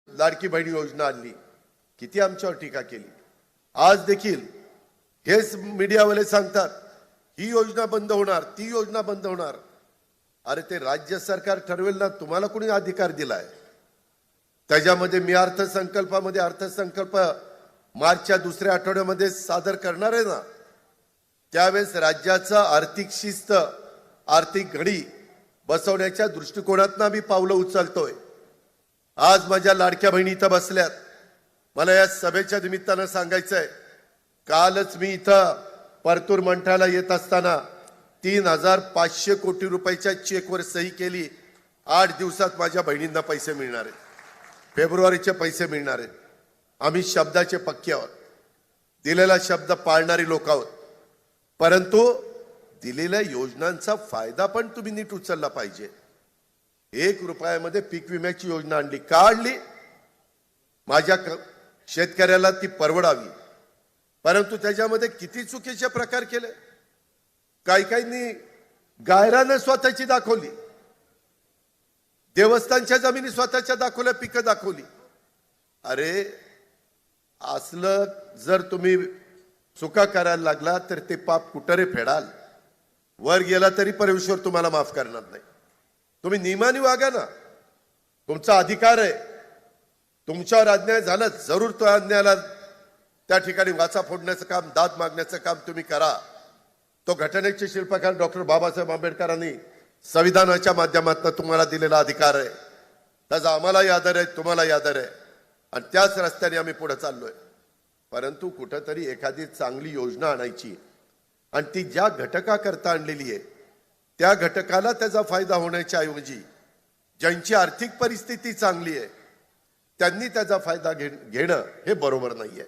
लाडकी बहीण योजना आणली, किती आमच्यावर टीका केली। आज देखील हेच मीडियावाले सांगतात ही योजना बंद होणार, ती योजना बंद होणार। अरे ते राज्य सरकार ठरवेल ना, तुम्हाला कोणी अधिकार दिलाय? त्याच्यामध्ये मी अर्थसंकल्प मार्चच्या दुसऱ्या आठवड्यामध्ये सादर करणार आहे ना, त्यावेळेस राज्याचा आर्थिक शिस्त, आर्थिक घडी बसवण्याच्या दृष्टिकोनातून मी पावलं उचलतोय। आज माझ्या लाडक्या बहिणी इथं बसल्यात, मला या सभेच्या निमित्तानं सांगायचंय, कालच मी इथं परतूर मंठाला येत असताना 3,500 कोटी रुपयाच्या चेकवर सही केली। 8 दिवसात माझ्या बहिणींना पैसे मिळणार आहेत, फेब्रुवारीचे पैसे मिळणार आहेत। आम्ही शब्दाचे पक्के आहोत, दिलेला शब्द पाळणारी लोक आहोत, परंतु दिलेल्या योजनांचा फायदा पण तुम्ही नीट उचलला पाहिजे। 1 रुपयामध्ये पीक विम्याची योजना आणली, का आणली? माझ्या शेतकऱ्याला ती परवडावी, परंतु त्याच्यामध्ये किती चुकीचे प्रकार केले। काहींनी गायरानं स्वतःची दाखवली, देवस्थानच्या जमिनी स्वतःच्या दाखवल्या, पिकं दाखवली। अरे असलं जर तुम्ही चुका करायला लागला तर ते पाप कुठे फेडाल? वर गेला तरी परमेश्वर तुम्हाला माफ करणार नाही। तुम्ही नियमाने वागा ना, तुमचा अधिकार आहे। तुमच्यावर अन्याय झाला, जरूर तो अन्यायाला त्या ठिकाणी वाचा फोडण्याचं काम, दाद मागण्याचं काम तुम्ही करा। तो घटनेचे शिल्पकार डॉक्टर बाबासाहेब आंबेडकरांनी संविधानाच्या माध्यमातून तुम्हाला दिलेला अधिकार आहे, त्याचा आम्हालाही आदर आहे, तुम्हालाही आदर आहे, आणि त्याच रस्त्याने आम्ही पुढे चाललोय। परंतु कुठेतरी एखादी चांगली योजना आणायची आणि ती ज्या घटकाकरता आणलेली आहे त्या घटकाला त्याचा फायदा होण्याच्या ऐवजी ज्यांची आर्थिक परिस्थिती चांगली आहे त्यांनी त्याचा फायदा घेणं हे बरोबर नाहीये।